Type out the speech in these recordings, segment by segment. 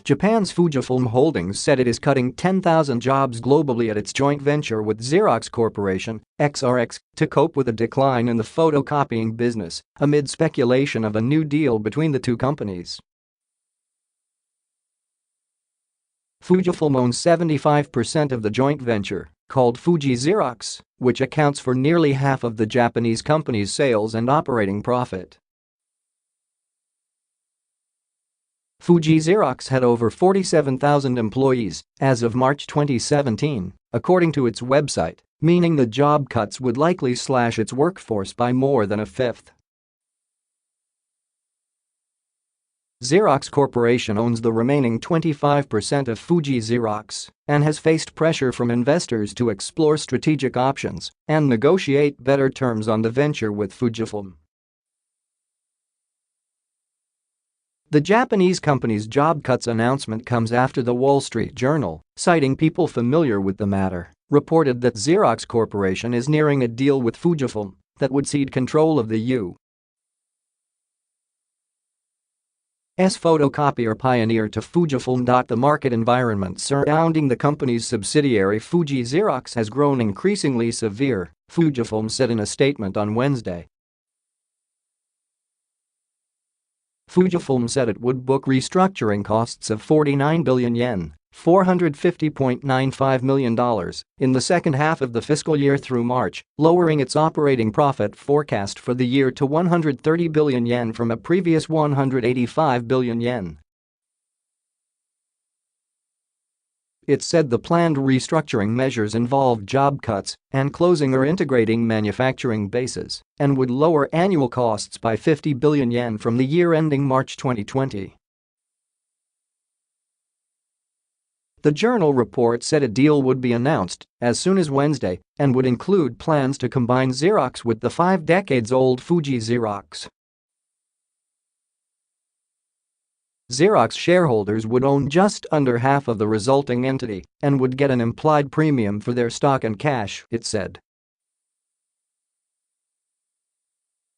Japan's FujiFilm Holdings said it is cutting 10,000 jobs globally at its joint venture with Xerox Corporation, Xerox, to cope with a decline in the photocopying business, amid speculation of a new deal between the two companies. FujiFilm owns 75% of the joint venture, called Fuji Xerox, which accounts for nearly half of the Japanese company's sales and operating profit. Fuji Xerox had over 47,000 employees as of March 2017, according to its website, meaning the job cuts would likely slash its workforce by more than a fifth. Xerox Corporation owns the remaining 25% of Fuji Xerox and has faced pressure from investors to explore strategic options and negotiate better terms on the venture with FujiFilm. The Japanese company's job cuts announcement comes after the Wall Street Journal, citing people familiar with the matter, reported that Xerox Corporation is nearing a deal with FujiFilm that would cede control of the U.S. photocopier pioneer to FujiFilm. The market environment surrounding the company's subsidiary Fuji Xerox has grown increasingly severe, FujiFilm said in a statement on Wednesday. FujiFilm said it would book restructuring costs of 49 billion yen, $450.95 million, in the second half of the fiscal year through March, lowering its operating profit forecast for the year to 130 billion yen from a previous 185 billion yen. It said the planned restructuring measures involved job cuts and closing or integrating manufacturing bases and would lower annual costs by 50 billion yen from the year ending March 2020. The Journal report said a deal would be announced as soon as Wednesday and would include plans to combine Xerox with the 5 decades-old Fuji Xerox. Xerox shareholders would own just under half of the resulting entity and would get an implied premium for their stock and cash, it said.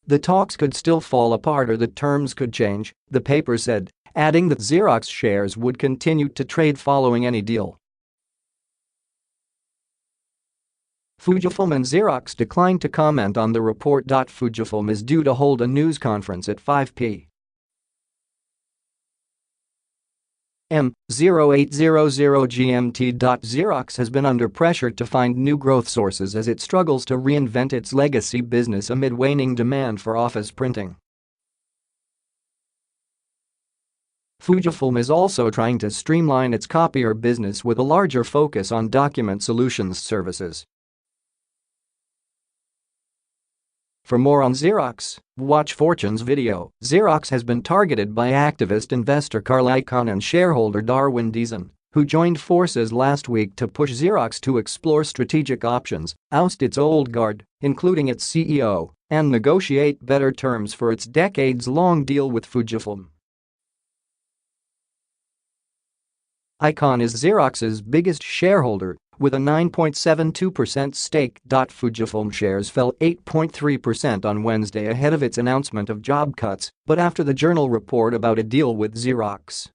The talks could still fall apart or the terms could change, the paper said, adding that Xerox shares would continue to trade following any deal. FujiFilm and Xerox declined to comment on the report. FujiFilm is due to hold a news conference at 5 p.m. 0800 GMT. Xerox has been under pressure to find new growth sources as it struggles to reinvent its legacy business amid waning demand for office printing. Fujifilm is also trying to streamline its copier business with a larger focus on document solutions services. For more on Xerox, watch Fortune's video. Xerox has been targeted by activist investor Carl Icahn and shareholder Darwin Deason, who joined forces last week to push Xerox to explore strategic options, oust its old guard, including its CEO, and negotiate better terms for its decades-long deal with Fujifilm. Icahn is Xerox's biggest shareholder, with a 9.72% stake. Fujifilm shares fell 8.3% on Wednesday ahead of its announcement of job cuts, but after the Journal report about a deal with Xerox.